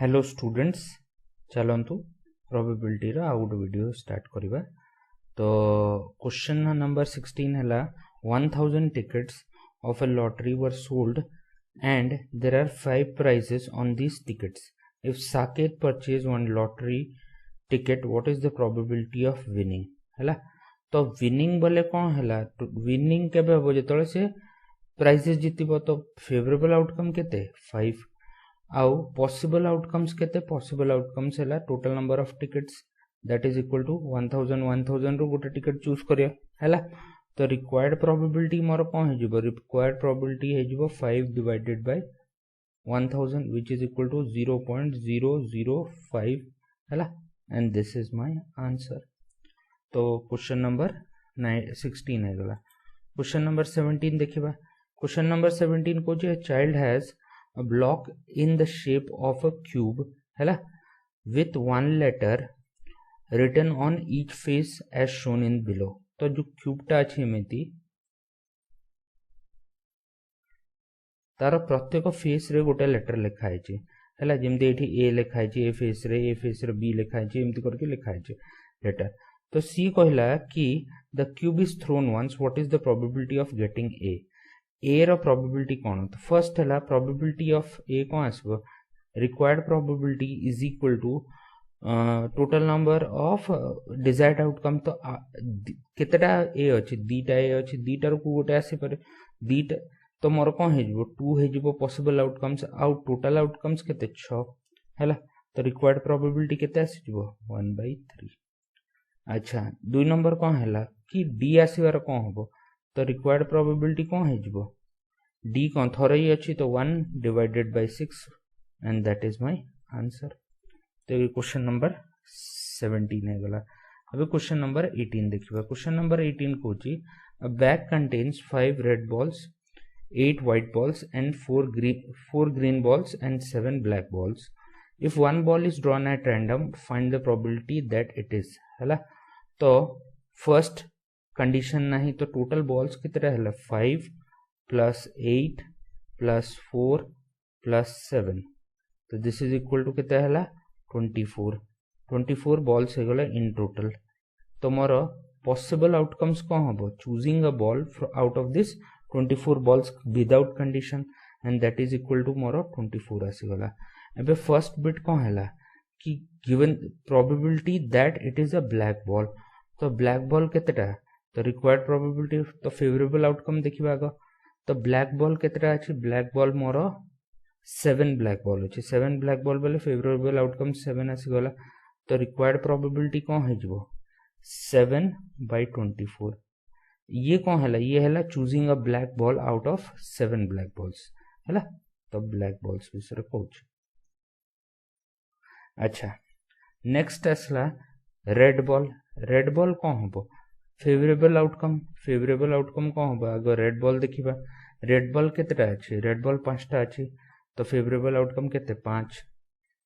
Hello students, चलतु probability रा out video start करिबा। तो क्वेश्चन नंबर 16 है 1000 tickets of a lottery were sold and there are 5 prizes on these tickets. If Saket purchase one lottery ticket, what is the probability of winning? हैला तो winning बोले कौन हैला winning केबे हो जेतले से प्राइजेस जितिबो तो फेवरेबल आउटकम केते 5 आउ पॉसिबल आउटकम्स केते पॉसिबल आउटकम्स हैला total number of tickets that is equal to 1000 रो गोटे टिकट चूज करिया हैला। तो रिक्वायर्ड प्रोबेबिलिटी मोर कोन हे जिवो रिक्वायर्ड प्रोबेबिलिटी हे जिवो 5 divided by 1000 which is equal to 0.005 हैला and this is my answer. तो क्वेश्चन नंबर 16 है गला। क्वेश्चन नंबर 17 देखिबा। क्वेश्चन नंबर 17 को जे child has a block in the shape of a cube हैला with one letter written on each face as shown in below। तो जो cube टा अछि एमिति तार प्रत्येक फेस रे गोटे लेटर लिखा है हैला जेमति एठी ए लिखा है ए फेस रे बी लिखा है एमति करके लिखा है लेटर। तो सी कहला कि the cube is thrown once what is the probability of getting a रो प्रोबेबिलिटी कोन। तो फर्स्ट हैला प्रोबेबिलिटी ऑफ ए कोन आसबो required probability is equal to total number of desired outcome. तो केतेटा ए अछि दीटा रो गोटे आसी पारे दीटा तो मोर कोन हे जिवो 2 हे जिवो पॉसिबल आउटकम्स आउ टोटल आउटकम्स केते 6 हैला। तो रिक्वायर्ड प्रोबेबिलिटी केते आसी जिवो 1/3। अच्छा दुई नंबर कोन हैला कि डी आसीबार कोन हबो। तो रिक्वायर्ड प्रोबेबिलिटी कोन हे जिवो डी कोन थरई अछि तो 1 divided by 6 and that is my answer. तो ये क्वेश्चन नंबर 17 है गला। अब क्वेश्चन नंबर 18 देखिबा। Question number 18 Kochi a bag contains 5 red balls 8 white balls and 4 green balls and 7 black balls. If one ball is drawn at random, find the probability that it is हैला। तो first condition नहीं तो total balls कितने हैला 5 + 8 + 4 + 7 तो this is equal to कितने हैला 24 balls हो गला इन टोटल। तो मोर पॉसिबल आउटकम्स कौन हम choosing a ball out of this 24 balls without condition and that is equal to मोर 24 आसीगला। एबे फर्स्ट बिट कौन हैला कि given probability that it is a black ball. तो ब्लैक बॉल केतेटा तो रिक्वायर्ड प्रोबेबिलिटी तो फेवरेबल आउटकम देखिबा आगो। तो ब्लैक बॉल केतेटा अछि ब्लैक बॉल मोर 7 ब्लैक बॉल अछि 7 ब्लैक बॉल बेले फेवरेबल आउटकम 7 आसीगला। तो रिक्वायर्ड प्रोबेबिलिटी कौन हे जिवो 7/24। ये कौन हैला ये हैला choosing a black ball out of 7 black balls हैला। तो ब्लैक बॉल्स विषय कहूछ। अच्छा नेक्स्ट आसला रेड बॉल कौन हबो फेवरेबल आउटकम कौन हबो आगो रेड बॉल देखिबा। रेड बॉल केतेटा अछि रेड बॉल 5टा अछि तो फेवरेबल आउटकम केते 5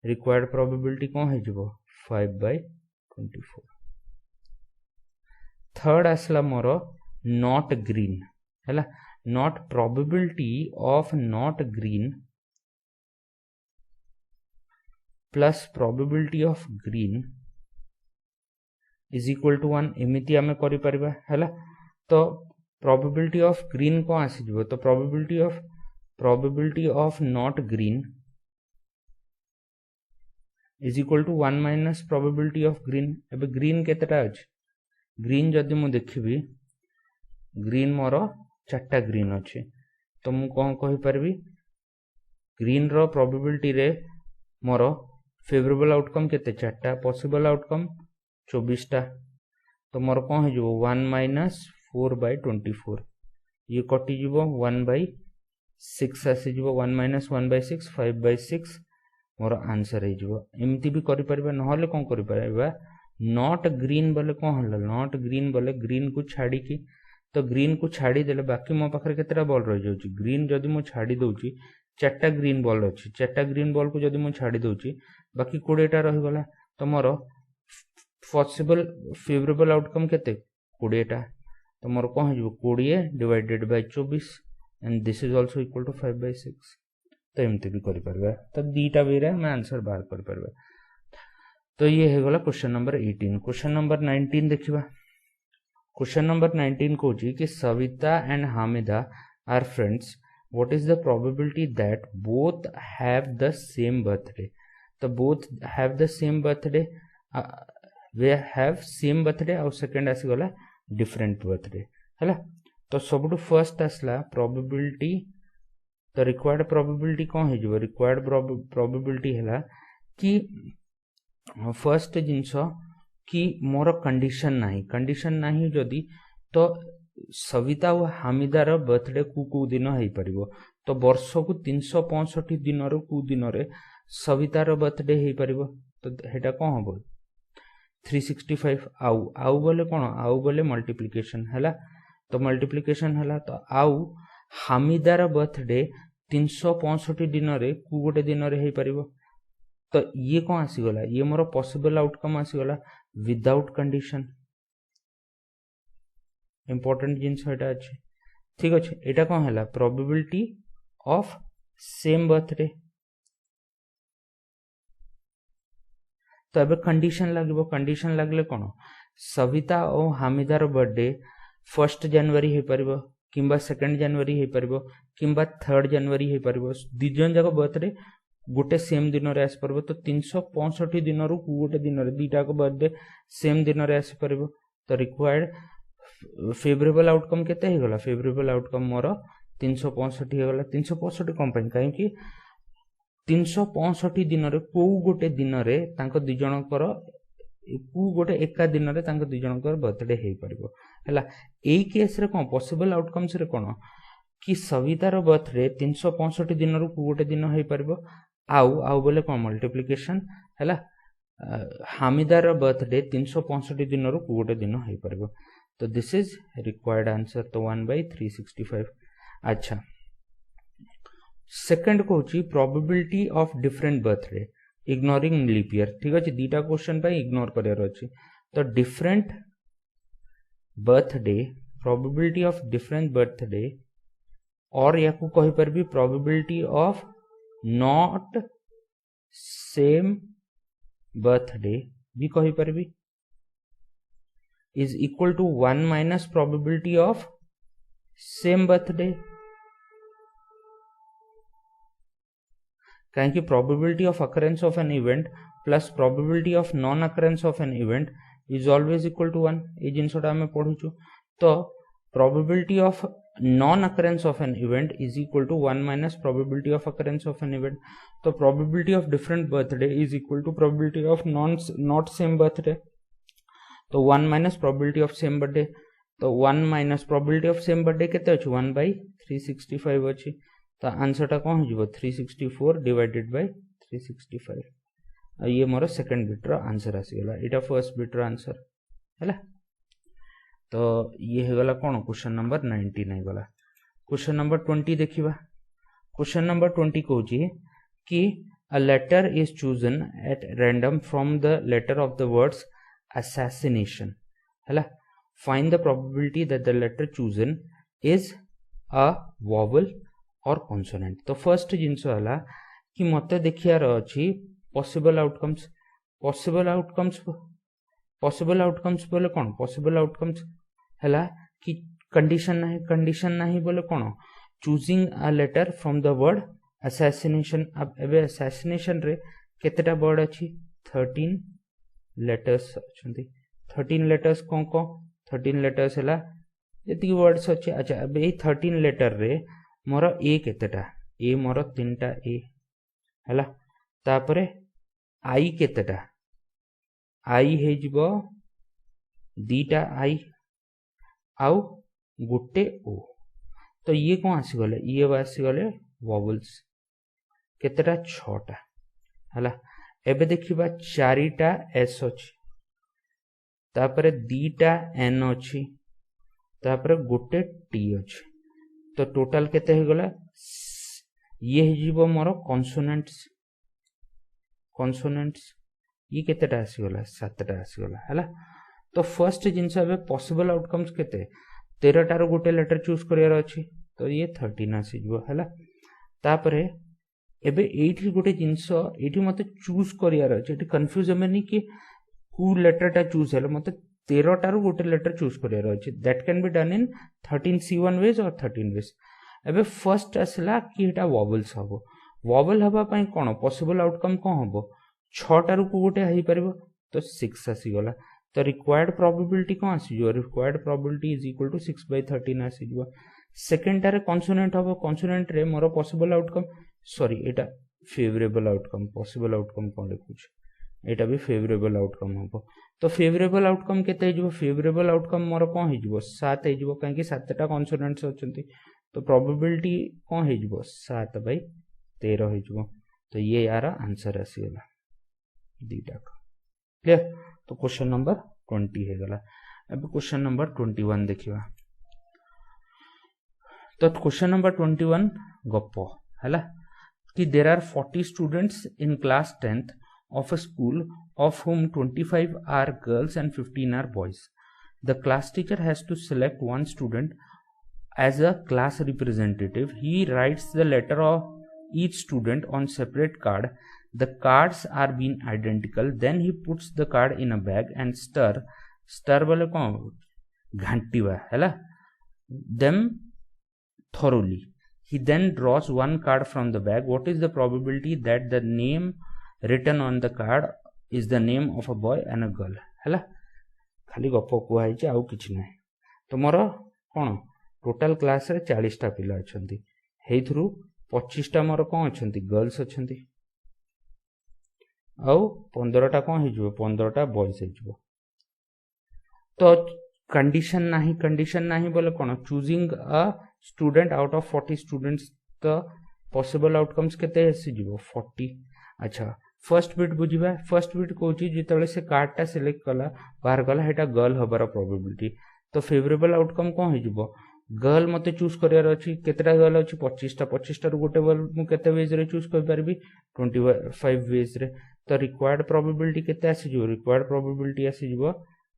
रिक्वायर्ड प्रोबेबिलिटी कौन हे जिवो 5/24। थर्ड आसला मोर नॉट ग्रीन हैला not probability of not green plus probability of green is equal to 1 एमिति आमे करि परबा हैला। तो प्रोबेबिलिटी ऑफ ग्रीन को आसी जिवो तो probability of not green is equal to 1 minus probability of green. एबे ग्रीन केतेटा अछि ग्रीन जदि मु देखिबी ग्रीन मोर 4टा ग्रीन अच्छे तो मु कौन कहि परबी ग्रीन रो प्रोबेबिलिटी रे मोर फेवरेबल आउटकम केते 4टा पॉसिबल आउटकम 24टा। तो मोर कौन हो 1 - 4/24 ये कटि जीवो 1/6 आसी जीवो 1 - 1/6 5/6 मोर आंसर हो जीवो। एमती भी करि परबा नहले कौन करि परबा नॉट ग्रीन बोले कौन हला नॉट ग्रीन बोले ग्रीन को छाड़ी की तो ग्रीन को छाड़ी देले बाकी मो पाखरे केतेटा बॉल रह जाउची ग्रीन जदि मो छाड़ी दउची 4टा ग्रीन बॉल अछि 4टा ग्रीन बॉल को जदि मो छाड़ी दउची बाकी 20टा रहि गला। तो मोर पॉसिबल फेवरेबल आउटकम केते 20टा तो मोर कोन हो 20 divided by 24 and this is also equal to 5/6। तो एमती भी कर पारबा तो दीटा वे रे हम आंसर बाहर कर पारबा तो ये है गला क्वेश्चन नंबर 18 क्वेश्चन नंबर 19 देखिबा क्वेश्चन नंबर 19 कहूची कि Savita and Hamida are friends what is the probability that both have the same birthday तो both have the same birthday वे हैव सेम बर्थडे और सेकंड आसी गला डिफरेंट बर्थडे हैला तो सबटू फर्स्ट आसला प्रोबेबिलिटी तो रिक्वायर्ड प्रोबेबिलिटी कौन है जो रिक्वायर्ड प्रोबेबिलिटी हैला कि फर्स्ट जिनस कि मोर कंडीशन नहीं जदि तो सविता और हामिदार बर्थडे को दिन हो पारिबो तो वर्ष को 365 दिन रो को दिन रे सवितार बर्थडे हो पारिबो तो हेटा कौन हम 365 आउ बोले कौन आउ बोले मल्टीप्लिकेशन हैला तो मल्टीप्लिकेशन हैला तो आउ हामिदार बर्थडे 365 दिन रे को गोटे दिन रे हो पारिबो तो ये कौन आसीगला ये मोर पॉसिबल आउटकम आसीगला विदाउट कंडीशन इंपोर्टेंट जिनस एटा अछि ठीक अछि एटा कौन हैला प्रोबेबिलिटी ऑफ सेम बर्थडे तो अब कंडीशन लगले कौन सविता और हामिदार बर्थडे 1 जनवरी हो पारिबो किंबा 2 जनवरी हो पारिबो किंबा 3 जनवरी हो पारिबो दिजन जाक बर्थडे गोटे सेम दिन रे आसी परबो तो 365 दिन रु गोटे दिन रे दीटा को बर्थडे सेम दिन रे आसी परबो तो रिक्वायर्ड फेवरेबल आउटकम केते हे गला फेवरेबल आउटकम मोर 365 हे गला 365 कम पई काहे कि 365 दिन रे को गोटे दिन रे तांको दि जनकर को गोटे एका दिन रे तांको दि जनकर बर्थडे हे परबो हला एई केस रे कोन पॉसिबल आउटकम्स रे कोन कि सवितार बर्थडे 365 दिन रु को गोटे दिन हे परबो आउ बोले कौन मल्टीप्लिकेशन हैला हामिदार बर्थडे 365 दिन रु गोटे दिन हो पारिबो तो दिस इज रिक्वायर्ड आंसर तो 1/365 अच्छा सेकंड कहूची probability of different birthday ignoring leap year ठीक अछि दीटा क्वेश्चन पे इग्नोर करियर अछि तो different birthday probability of different birthday और या को कहि परबी probability of not same birthday भी कहि परबी is equal to 1 minus probability of same birthday कहीं कि probability of occurrence of an event plus probability of non occurrence of an event is always equal to 1 ये जिनसटा हमें पढुछु तो probability of non occurrence of an event is equal to 1 minus probability of occurrence of an event तो probability of different birthday is equal to probability of not same birthday तो 1 minus probability of same birthday तो 1 minus probability of same birthday केते अछि 1/365 अछि तो answer टा कोन हिजबो 364 divided by 365 आ ये मोर second bit रो answer आसी गेला एटा फर्स्ट बिट रो आंसर हैला तो ये है गला कौन क्वेश्चन नंबर 19 है गला क्वेश्चन नंबर 20 देखिबा क्वेश्चन नंबर 20 कहूची कि a letter is chosen at random from the letter of the words assassination हैला find the probability that the letter chosen is a vowel और कॉन्सोनेंट तो फर्स्ट जिंस हला कि मते देखियार अछि पॉसिबल आउटकम्स बोले कौन पॉसिबल आउटकम्स हैला कि कंडीशन नहीं बोले कौन choosing a letter from the word assassination अब एबे असैसिनेशन रे केतेटा वर्ड अछि 13 लेटर्स अछंती 13 लेटर्स कोन 13 लेटर्स हैला जति वर्ड्स अछि अच्छा अब ए 13 लेटर रे मोर ए केतेटा ए मोर 3टा ए हैला तापरे आई केतेटा आई हे जिवो 2टा आई आउ गोटे ओ तो ये कौन आसी गले ये आसी गले वोवेल्स केतेटा 6टा हला एबे देखिबा 4टा एस अछि तापरे 2टा एन अछि तापरे गोटे टी अछि तो टोटल केते हे गला ये हे जिवो मोर कॉन्सोनेंट्स ये केतेटा आसी गला 7टा आसी गला हला तो फर्स्ट जिंस एबे पॉसिबल आउटकम्स केते 13 टारो गोटे लेटर चूज करियार अछि तो ये 13 आसी जिवो हला तापरे एबे एठी गोटे जिंस एठी मते चूज करियार अछि एठी कंफ्यूज हेमेनी कि कु लेटर टा चूज हेलो मते 13 टारु गोटे लेटर चूज करियार अछि that can be done in 13 C1 ways और 13 वेज एबे फर्स्ट आसला कि एटा वॉवल्स हबो वॉवल हबा पई कोन पॉसिबल आउटकम कोन हबो 6 टारु को गोटे हेई परबो तो 6 आसी गला तो रिक्वायर्ड प्रोबेबिलिटी कोन आसी जो required probability is equal to 6/13 आसी जो सेकंड टारे कॉन्सोनेंट हबो कॉन्सोनेंट रे मोर पॉसिबल आउटकम सॉरी एटा फेवरेबल आउटकम पॉसिबल आउटकम कोन लिखुछ एटा भी फेवरेबल आउटकम हबो तो फेवरेबल आउटकम केते हिजबो फेवरेबल आउटकम मोर कोन हिजबो 7 हिजबो काहे कि 7 टा कॉन्सोनेंट्स अछंती तो प्रोबेबिलिटी कोन हिजबो 7/13 हिजबो तो ये यार आंसर आसी गला दीटा क्लियर तो क्वेश्चन नंबर 20 हे गला अब क्वेश्चन नंबर 21 देखिबा तो क्वेश्चन नंबर 21 गप्पो हला कि there are 40 students in class 10th of a school of whom 25 are girls and 15 are boys. The class teacher has to select one student as a class representative. He writes the letter of each student on separate card. The cards are being identical. Then he puts the card in a bag and stir bole kon ghantiba hela them thoroughly. He then draws one card from the bag. What is the probability that the name written on the card is the name of a boy and a girl हैला खाली गप कुआ हिचे आउ किछि नै तो मोर कोन total class रे 40 टा पिला अछंती हेथरु 25 टा मोर कोन अछंती गर्ल्स अछंती आउ 15 टा कोन हिजबो 15 टा बॉयज हिजबो तो कंडीशन नाही बोले कोन choosing a student out of 40 students तो पॉसिबल आउटकम्स केते हिजबो 40 अच्छा फर्स्ट बिट बुझिबा फर्स्ट बिट कोची जितले से कार्ड टा सिलेक्ट कला बाहर गला हेटा गर्ल हबार प्रोबेबिलिटी तो फेवरेबल आउटकम कोन हिजबो गर्ल मते चूज करियार अछि केतेटा गर्ल अछि 25 टा रु गोटे गर्ल मु केते वेज रे चूज कर परबी 25 वेज रे तो रिक्वायर्ड प्रोबेबिलिटी केते आसी जो रिक्वायर्ड प्रोबेबिलिटी आसी जो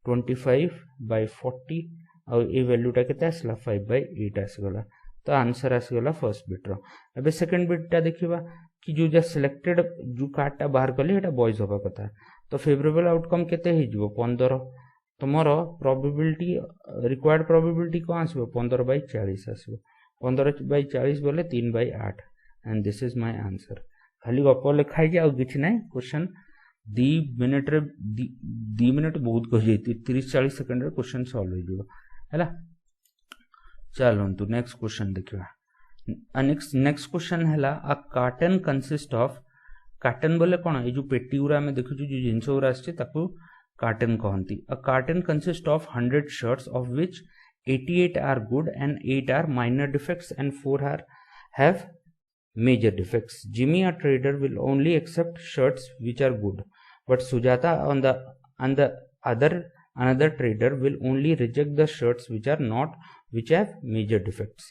25/40 और ए वैल्यू टा केते आसला 5/8 आसी गला तो आंसर आसी गला फर्स्ट बिट रो एबे सेकंड बिट टा देखिबा कि जो जा सिलेक्टेड जो कार्ड टा बाहर कले एटा बॉयज होबा कथा तो फेवरेबल आउटकम केते हिजबो 15 तो मोर प्रोबेबिलिटी रिक्वायर्ड प्रोबेबिलिटी को आसबो 15/40 आसबो 15/40 बोले 3/8 and this is my answer खाली गप लिखाई जे आ किछ नै क्वेश्चन 2 मिनिट रे 2 मिनिट बहुत कह जेती 30-40 सेकंड रे क्वेश्चन सॉल्व हो जिवो हैला चलंतु नेक्स्ट क्वेश्चन देखिबा नेक्स्ट क्वेश्चन हैला अ कार्टन कंसिस्ट ऑफ कार्टन बोले कोन ए जो पेटी उरा में देखु जो जिंस उरा आछे ताकू कार्टन कहंती a carton consists of 100 shirts of which 88 are good and 8 are minor defects and 4 are have major defects जिमी a trader will only accept shirts which are good but Sujata on the another trader will only reject the shirts which have major defects.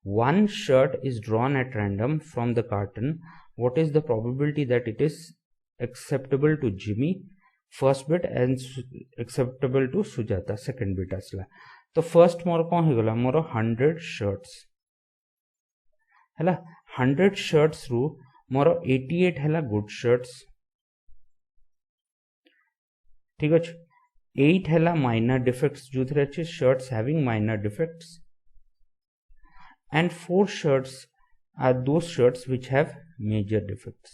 One shirt is drawn at random from the carton. What is the probability that it is acceptable to Jimmy, first bit, and acceptable to Sujata, second bit asla. तो first मोर कौन हो गला मोर 100 shirts हैला 100 shirts रु मोर 88 हैला good shirts ठीक अछि 8 हैला minor defects जो थरे अछि shirts having minor defects and 4 shirts are those shirts which have major defects.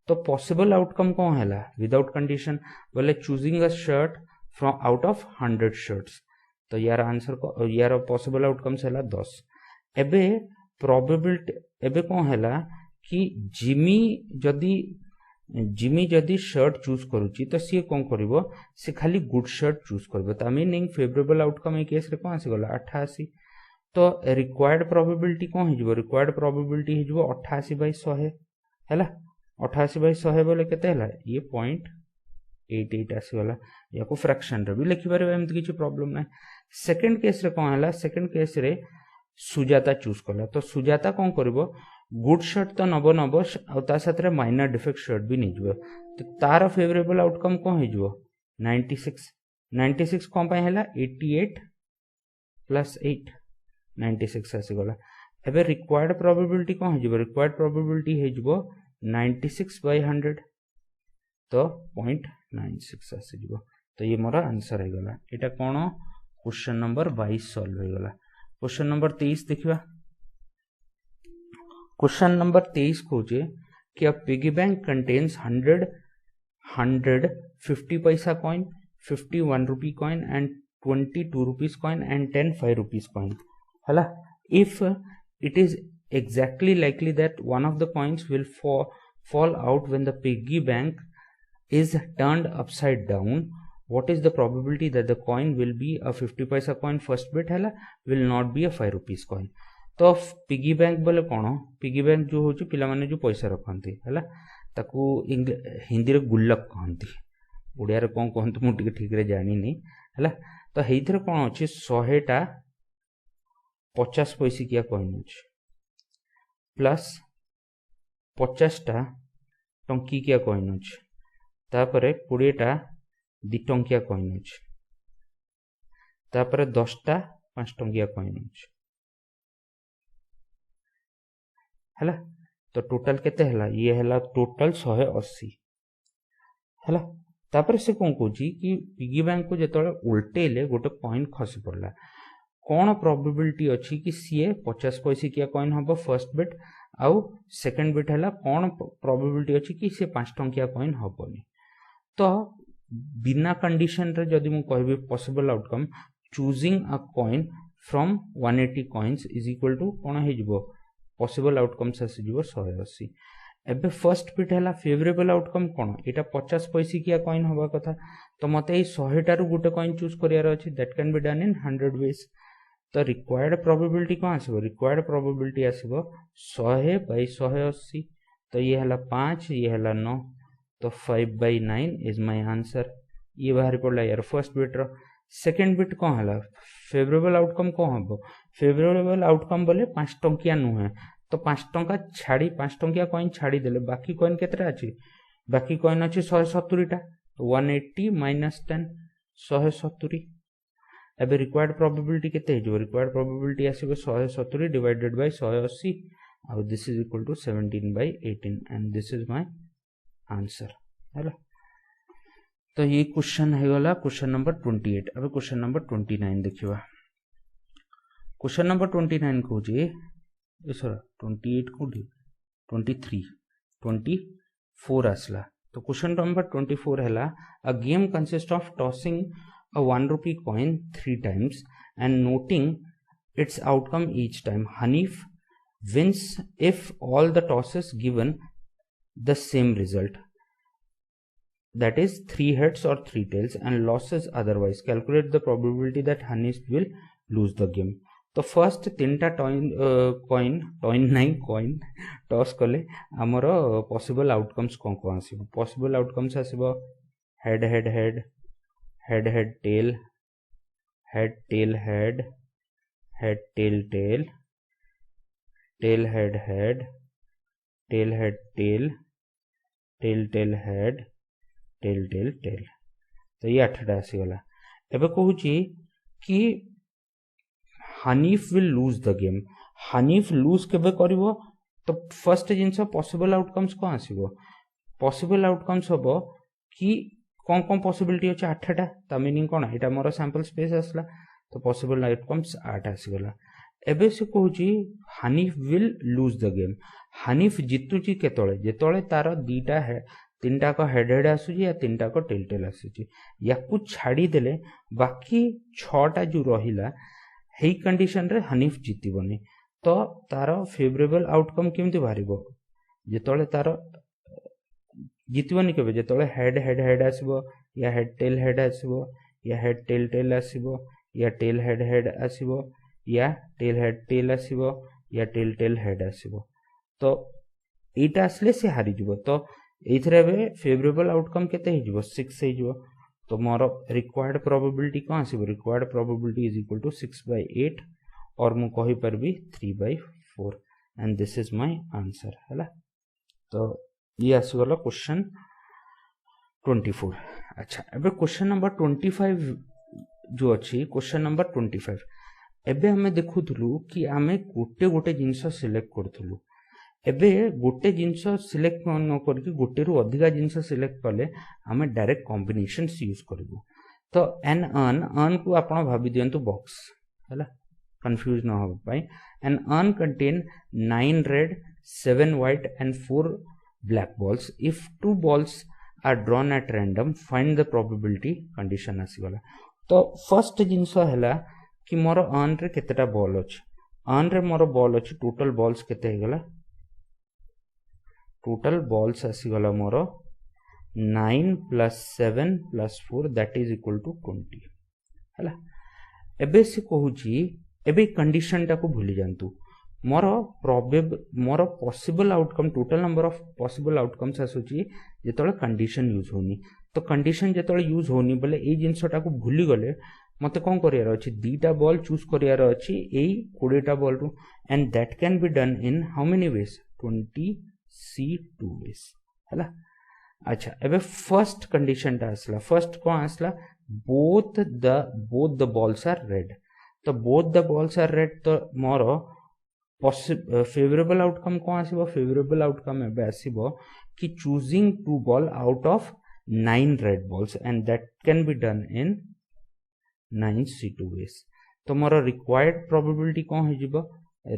तो possible outcome कौन हैला without condition बोले choosing a shirt from out of 100 shirts तो यार आंसर को यार possible outcomes हैला 10 एबे probability एबे कौन हैला कि जिमी जदि शर्ट चूज करूची तो सी कौन करिवो से खाली गुड शर्ट चूज करबो ता मीनिंग फेवरेबल आउटकम ए केस रे कोन आसी गला 88 तो रिक्वायर्ड प्रोबेबिलिटी कोन हिजबो रिक्वायर्ड प्रोबेबिलिटी हिजबो 88/100 हैला 88/100 बोले केते हैला ये 0.88 आसी गला याको फ्रैक्शन रे भी लिखि परबे एमति किछि प्रॉब्लम नै सेकंड केस रे कोन हैला सेकंड केस रे सुजाता चूज करला तो सुजाता कोन करबो गुड शर्ट तो नबो आ ता साथ रे माइनर डिफेक्ट शर्ट भी नै जबो तो तार फेवरेबल आउटकम कोन हे जबो 96 कोन पय हैला 88 + 8 96 आसीगला एबे रिक्वायर्ड प्रोबेबिलिटी कौन हो रिक्वायर्ड प्रोबेबिलिटी हो 96/100 तो 0.96 आसीजिवो तो ये मोर आंसर हो गला एटा कोन क्वेश्चन नंबर 22 सॉल्व हो गला क्वेश्चन नंबर 23 देखिबा क्वेश्चन नंबर 23 कहूचे कि अ पिगी बैंक कंटेन्स 100 50 पैसा coin 51 rupee coin and 22 rupees coin and 10 5 rupees coin hala if it is exactly likely that one of the coins will fall out when the piggy bank is turned upside down what is the probability that the coin will be a 50 paisa coin first bit hala will not be a 5 rupees coin तो piggy bank बोले कौन piggy bank जो होची पिला माने जो पैसा रखंती हला ताकू हिंदी रे गुल्लक कहंती ओडिया रे कोन कहंती मु ठीक रे जानि नै हला तो हेइथरे कोन अछि 100 टा 50 पैसा किया कॉइन अछि प्लस 50 टा टंकी किया कॉइन अछि तापरे 20 टा 2 टंकिया कॉइन अछि तापरे 10 टा 5 टंकिया कॉइन अछि हला तो टोटल केते हला ये हला टोटल 180 हला तापरे से कोन कोची कि पिगी बैंक को जेतले उल्टेले गोटे कॉइन खसी पड़ला कोन प्रोबेबिलिटी अछि कि सीए 50 पैसा किया कॉइन हबो फर्स्ट बिट आउ सेकंड बिट हला कोन प्रोबेबिलिटी अछि कि से 5 टंकिया कॉइन हबोनी तो बिना कंडीशन रे जदि मु कहबे possible outcome choosing a coin from 180 coins is equal to कोन हे जिवो पॉसिबल आउटकम से जिवो 180 एबे फर्स्ट बिट हला फेवरेबल आउटकम कोन एटा 50 पैसा किया कॉइन होबा कथा तो मते ए 100 टारु गुटे कॉइन चूज करियार अछि that can be done in 100 ways तो रिक्वायर्ड प्रोबेबिलिटी कोन आसीबो रिक्वायर्ड प्रोबेबिलिटी आसीबो 100/180 तो ये हला 5 ये हला 9 तो 5/9 इज माय आंसर ये बाहर पड़ला यार फर्स्ट बिट रो सेकंड बिट कोन हला फेवरेबल आउटकम कोन हबो फेवरेबल आउटकम बोले 5 टंकिया नुहे तो 5 टंका छाड़ी 5 टंकिया कॉइन छाड़ी देले बाकी कॉइन केतरा अछि बाकी कॉइन अछि 170 टा तो 180 - 10 170 एबे रिक्वायर्ड प्रोबेबिलिटी केते हे जो रिक्वायर्ड प्रोबेबिलिटी आसीबो 170 डिवाइडेड बाय 180 और this is equal to 17/18 and this is my answer हैला तो ये क्वेश्चन है वाला क्वेश्चन नंबर 28 अब क्वेश्चन नंबर 29 देखिबा क्वेश्चन नंबर 29 को जे सर 28 को 24 आसला तो क्वेश्चन नंबर 24 हैला a game consist of tossing a 1 rupee coin 3 times and noting its outcome each time. Hanif wins if all the tosses given the same result, that is 3 heads or 3 tails, and losses otherwise. Calculate the probability that Hanif will lose the game. तो first 3टा coin toss कले आमर possible outcomes कौन कौन आसीबो possible outcomes आसीबो head head head head head tail head tail head head tail tail tail head head tail head tail tail tail head tail tail tail तो ये 8टा आसीगला एबे कहूची कि Hanif will lose the game Hanif lose केबे करिवो तो फर्स्ट जिंस पॉसिबल आउटकम्स को आसीबो पॉसिबल आउटकम्स होबो कि कौन कौन पॉसिबिलिटी अछि 8टा ता मीनिंग कोन एटा मोर सैंपल स्पेस आसला तो पॉसिबल आउटकम्स 8 आसीगला एबे से कहूची Hanif will lose the game Hanif जितुची केतळे जेतळे तार दीटा है 3टा को हेड हेड आसुची या 3टा को टेल टेल आसुची याकू छाड़ी देले बाकी 6टा जो रहिला हेई कंडीशन रे हनीफ जीतिबोनी तो तार फेवरेबल आउटकम केमती बाहरिबो जेतळे तार जीतबोनी केबे जेतळे हेड हेड हेड आसीबो या हेड टेल आसीबो या हेड टेल आसीबो या टेल हेड आसीबो या टेल आसीबो या टेल हेड आसीबो तो एटा आसले से हारि जिवो तो एथरे बे फेवरेबल आउटकम केते हे जिवो 6 हे जिवो तो मोर रिक्वायर्ड प्रोबेबिलिटी कोन आसीबो required probability is equal to 6/8 और मु कहि परबी 3/4 and this is my answer हैला तो ये आसीगला क्वेश्चन 24 अच्छा एबे क्वेश्चन नंबर 25 जो अछि क्वेश्चन नंबर 25 एबे हमें देखुथुलु कि आमे गोटे गोटे जिंस सिलेक्ट करथुलु एबे गोटे जिंस सिलेक्ट न करके गोटे रु अधिका जिंस सिलेक्ट कले आमे डायरेक्ट कॉम्बिनेशंस यूज करबु तो एन अन को आपण भाबी दियंतु बॉक्स हैला कंफ्यूज न हो पाई an urn contain 9 red 7 white and 4 black balls if 2 balls are drawn at random find the probability condition आसीगला तो फर्स्ट जिंस हैला कि मोर अन रे केतेटा बॉल अछि अन रे मोर बॉल अछि टोटल बॉल्स केते हेगला total balls आसीगला more 9 plus 7 plus 4 that is equal to 20 हैला एबे से कहूची एबे कंडीशन टा को भूली जानतु मोर possible outcome total number of possible outcomes आसुची जेतळे कंडीशन यूज होनी तो कंडीशन जेतळे यूज होनी बोले ए जिंसटा को भूली गले मते कोन करियार अछि दीटा बॉल चूज करियार अछि एई 20 टा बॉल रु and that can be done in how many ways 20c2 ways हैला अच्छा एबे फर्स्ट कंडीशन टा आसला फर्स्ट कोन आसला both the balls are red तो both the balls are red तो मोर फेवरेबल आउटकम कौन आसीबो फेवरेबल आउटकम एबे आसीबो कि choosing 2 ball out of 9 red balls and that can be done in 9c2 ways तो मोर रिक्वायर्ड प्रोबेबिलिटी कौन हो जिवो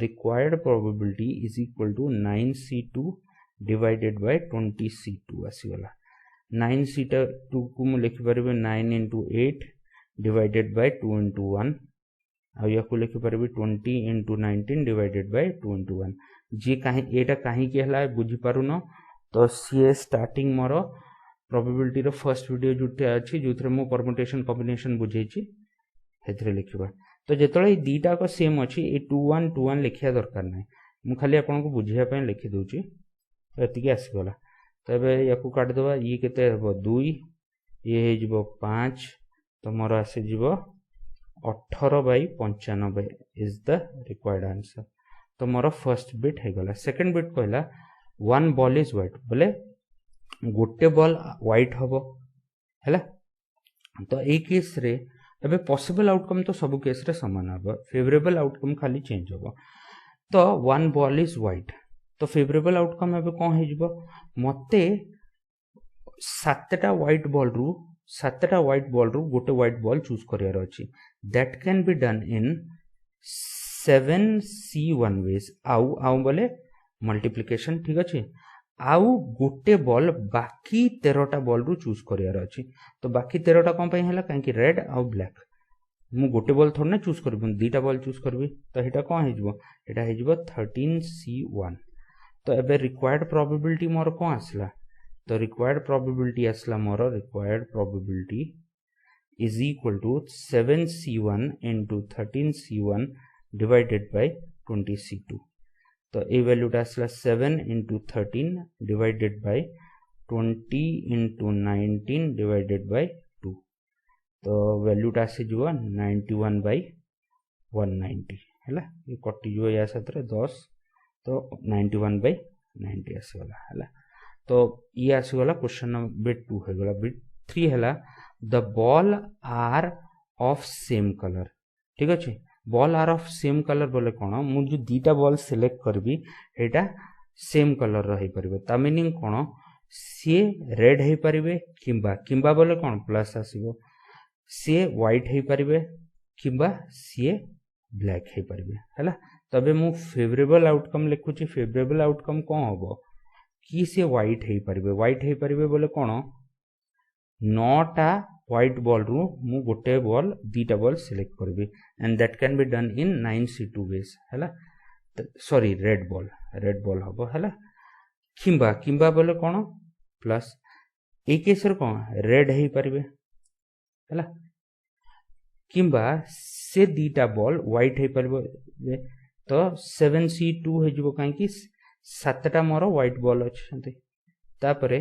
required probability is equal to 9c2 divided by 20c2 आसीगला 9c2 को मु लिखि परबे 9 into 8 डिवाइडेड बाय 2 into 1 आ या को लिखि परबे 20 into 19 डिवाइडेड बाय 2 into 1 जे काहे एटा काहे के हला बुझी पारु न तो सी स्टार्टिंग मोर प्रोबेबिलिटी रो फर्स्ट वीडियो जुटे अछि जुथरे मो परम्यूटेशन कॉम्बिनेशन बुझै छी हेतरे लिखिबा तो जेतळे दीटा को सेम अछि ए 21 लिखिया दरकार नै मु खाली आपन को बुझिया पे लिखि दोची एति के आसी गला तबे याकू काट दबा ये केते हबो 2 ये हे जिवो 5 तो मोर आसी जिवो 18/95 इज द रिक्वायर्ड आंसर तो मोर फर्स्ट बिट हे गला सेकंड बिट कहला वन बॉल इज व्हाइट बोले गोटे बॉल व्हाइट हबो हैला तो ए केस रे एबे पॉसिबल आउटकम तो सब केस रे समान हबो फेवरेबल आउटकम खाली चेंज हबो तो वन बॉल इज व्हाइट तो फेवरेबल आउटकम एबे कोन हे जिवो मते 7टा व्हाइट बॉल रू गोटे व्हाइट बॉल चूज करियार अछि that can be done in 7c1 ways आउ बोले मल्टीप्लिकेशन ठीक अछि आउ गोटे बॉल बाकी 13टा बॉल रू चूज करियार अछि तो बाकी 13टा कोन पय हला काहे कि रेड आउ ब्लैक मु गोटे बॉल थोड़ ना चूज करबो दीटा बॉल चूज करबी तो हेटा कोन हे जिवो एटा हे जिवो 13c1 तो एबे रिक्वायर्ड प्रोबेबिलिटी मोर कोन आसला तो रिक्वायर्ड प्रोबेबिलिटी आसला मोर required probability is equal to 7c1 into 13c1 divided by 20c2 तो ए वैल्यू टा आसला 7 into 13 divided by 20 into 19 divided by 2 तो वैल्यू टा आसी जुवा 91/190 हैला ये कटि जुवा या साथरे 10 तो 91/90 आसीगला हैला तो ये आसीगला क्वेश्चन नंबर बिट 2 हेगला बिट 3 हैला the ball are of same colour ठीक अछि ball are of same colour बोले कोन मु जो दीटा बॉल सिलेक्ट करबी एटा सेम कलर रही परिबे ता मीनिंग कोन से रेड हे परिबे किंबा बोले कोन प्लस आसीबो से व्हाइट हे परिबे किंबा से ब्लैक हे परिबे हैला तबे मु फेवरेबल आउटकम लिखुची फेवरेबल आउटकम कोन होबो कि से व्हाइट हे परिबे बोले कोन 9टा व्हाइट बॉल रू मु गोटे बॉल दीटा बॉल सिलेक्ट करबी and that can be done in 9c2 ways हैला सॉरी रेड बॉल हबो हैला किंबा बोले कोन प्लस ए केस रे कोन रेड हे परिबे हैला किंबा से दीटा बॉल व्हाइट हे परिबे तो 7c2 हे जिवो काहे कि 7टा मोर व्हाइट बॉल अछि तापरे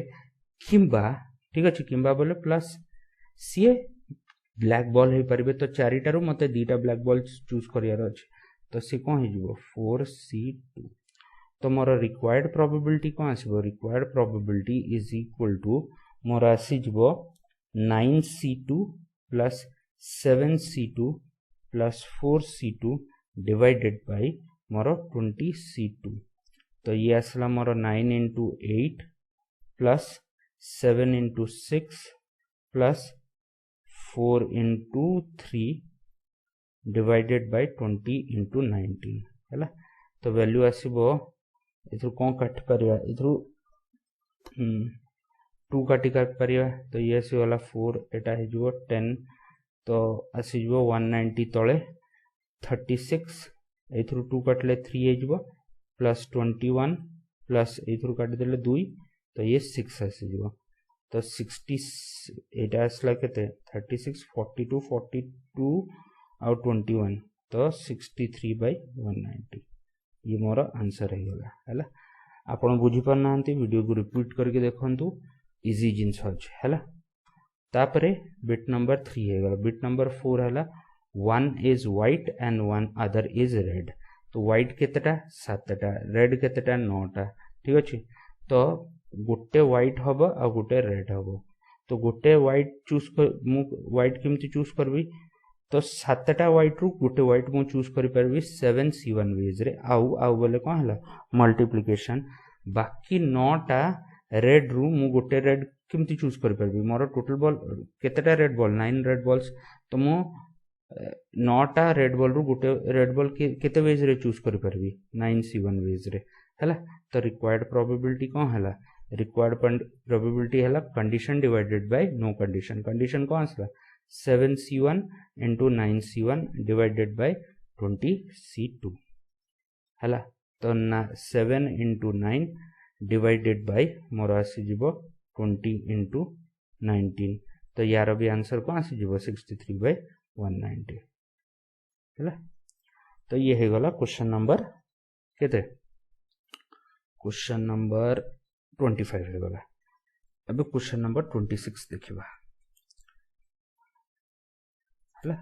किंबा ठीक अछि किंबा बोले प्लस सी ब्लैक बॉल हे परिबे तो 4टा रु मते दीटा ब्लैक बॉल चूज करियार अछि तो से कोन हे जिवो 4c2 तो मोर रिक्वायर्ड प्रोबेबिलिटी कोन आसीबो required probability is equal to मोर आसी जिवो 9c2 plus 7c2 plus 4c2 divided by मोर 20c2 तो ये आसला मोर 9 into 8 plus 7 into 6 plus 4 into 3 divided by 20 into 19 है तो वैल्यू आसो इथु कौन काट पारिया इथु 2 काटी काट पारिया तो ये आसीगला 4 एटा हो 10 तो आसीज 190 तले 36 एथुरु 2 काटले 3 हो प्लस 21 प्लस एथुरु काटी देले 2 तो ये 6 आसीज तो 60 एटा आसला केते 36 42 42 आउ 21 तो 63 by 190 ये मोर आंसर है गला हैला आपण बुझी पार नांती वीडियो को रिपीट करके देखंतु इजी जिंस अछि हैला तापरे बिट नंबर 3 है गला बिट नंबर 4 हैला 1 is white and one other is red तो white केतेटा 7टा red केतेटा 9टा ठीक अछि तो गोटे white हबो आ गोटे red हबो तो गोटे white चूज कर मु white केमति चूज करबी तो 7टा white रु गोटे white मु चूज करि परबी 7c1 वेज रे आउ बोले कोन हला मल्टीप्लिकेशन बाकी 9टा red रु मु गोटे red केमति चूज करि परबी मोर टोटल बॉल केतेटा रेड बॉल 9 रेड बॉल्स तो मु 9टा रेड बॉल रु गोटे रेड बॉल केते वेज रे चूज करि परबी 9c1 वेज रे हला तो रिक्वायर्ड प्रोबेबिलिटी कोन हला रिक्वायर्ड प्रोबेबिलिटी हला condition divided by no condition condition कोन आसला 7c1 into 9c1 divided by 20c2 हला तो 7 into 9 divided by मोर आसी जीवो 20 into 19 तो यार भी आंसर को आसी जीवो 63 by 190 हला तो ये है गला क्वेश्चन नंबर केते क्वेश्चन नंबर 25 है गला अब क्वेश्चन नंबर 26 देखिबा हला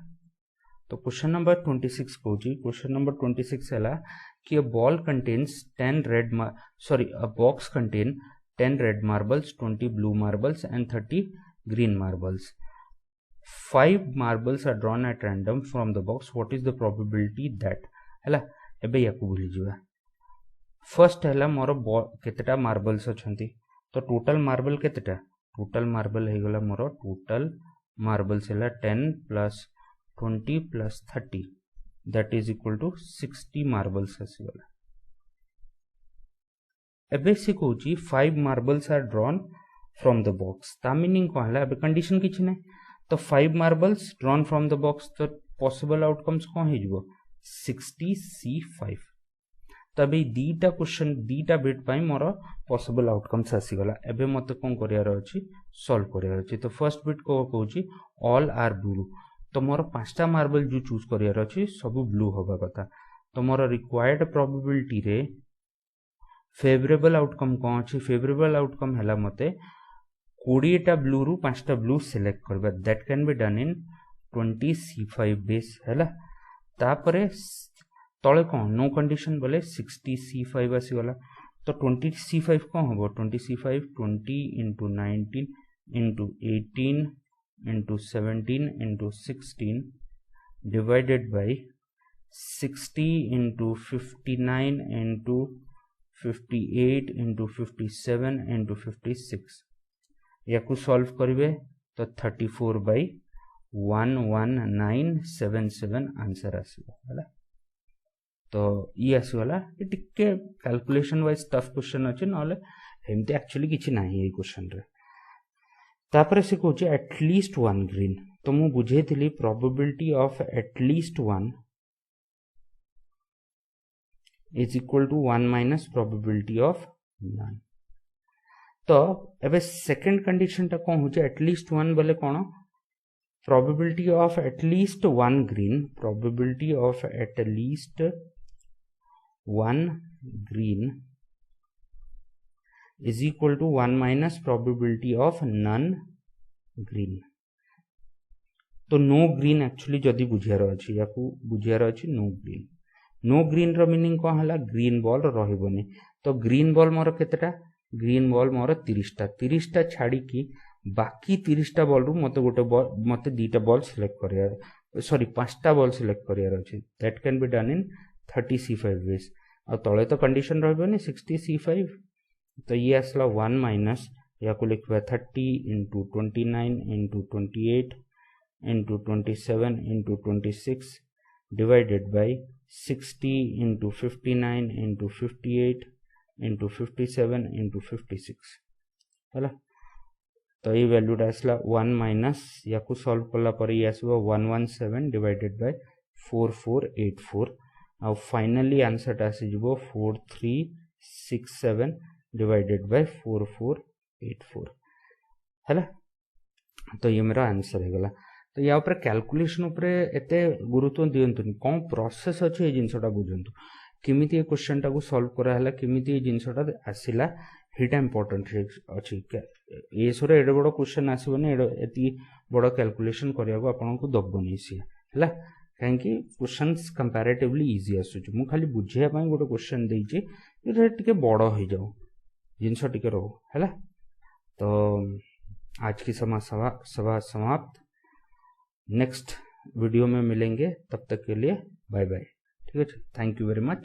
तो क्वेश्चन नंबर 26 कहूची क्वेश्चन नंबर 26 हैला कि a ball contains 10 red a box contain 10 red marbles 20 blue marbles and 30 green marbles 5 marbles are drawn at random from the box what is the probability that हैला एबे याकू भूली जिवा first हैला मोर केतेटा marbles अछंती तो total marble केतेटा total marble हे गला मोर total marbles है 10 plus 20 plus 30 that is equal to 60 marbles आसीगला एबे से कहूची 5 marbles are drawn from the box ता मीनिंग कोन हला एबे कंडीशन किछि नै तो 5 marbles drawn from the box तो पॉसिबल आउटकम्स कोन हे जिवो 60c5 तबे दीटा क्वेश्चन दीटा बिट पाई मोर पॉसिबल आउटकम्स आसीगला एबे मते कोन करियार अछि सॉल्व करियार अछि तो फर्स्ट बिट को कहूची ऑल आर ब्लू तो मोर पांचटा मार्बल जो चूज करियार अछि सब ब्लू होबा कथा तो मोर रिक्वायर्ड प्रोबेबिलिटी रे फेवरेबल आउटकम कोन अछि फेवरेबल आउटकम हला मते 20 टा ब्लू रु 5टा ब्लू सिलेक्ट करबा that can be done in 20c5 base हला तापरे तले कौन नो कंडीशन बोले 60c5 आसीगला तो 20c5 कौन होबो 20c5 20 into 19 into 18 into 17 into 16 divided by 60 into 59 into 58 into 57 into 56 याकू solve करिवे तो 34 by 11977 आंसर आसीबो हला तो ये आसीगला ये टिके कैलकुलेशन वाइज टफ क्वेश्चन अछि नले हेमते एक्चुअली किछि नाही ए क्वेश्चन रे तापर से कहूची एटलीस्ट वन ग्रीन तो मु बुझेथिली probability of at least one is equal to 1 minus probability of none तो एबे सेकंड कंडीशन ता कोन होचे एटलीस्ट वन बोले कोन probability of at least one green probability of at least one green is equal to 1 minus probability of none green तो no green actually जदी बुझियार अछि याकू बुझियार अछि नो ग्रीन रो मीनिंग कोन हला ग्रीन बॉल रहिबोनी तो ग्रीन बॉल मोर केतेटा ग्रीन बॉल मोर 30टा छाडी की बाकी 30टा बॉल रु मते गोटे बॉल मते दीटा बॉल सिलेक्ट सॉरी 5टा बॉल सिलेक्ट करियार अछि that can be done in 30 C5 ways आ तले तो कंडीशन रहबनी 60 C5 तो ये आसला 1 माइनस या को लिखबा 30 into 29 into 28 into 27 into 26 divided by 60 into 59 into 58 into 57 into 56 हैला तो ये वैल्यू आसला 1 माइनस या को सॉल्व कला पर ये आसबो 117 डिवाइडेड बाय 4484 आ फाइनली आंसर आसी जबो 4367 डिवाइडेड बाय 4484 हैला तो ये मेरा आंसर है गला तो या ऊपर कैलकुलेशन ऊपर एते गुरुत्व दियंतुनी कोन प्रोसेस अछि ए जिंसटा बुझंतु किमिति ए क्वेश्चन टा को सॉल्व करा हला किमिति ए जिंसटा आसिला हिटा इंपोर्टेंट अछि ए सोरे एडे बडो क्वेश्चन आसीबनी एती बडो कैलकुलेशन करिया को आपन को दबनी सी हला काहेकि क्वेश्चंस कंपैरेटिवली इजी आसु मु खाली बुझिया पई गोटे क्वेश्चन देइची जे टिके बडो हो जाऊ जिंस टिके रहो हला तो आज की सभा समाप्त नेक्स्ट वीडियो में मिलेंगे तब तक के लिए बाय बाय ठीक है थैंक यू वेरी मच।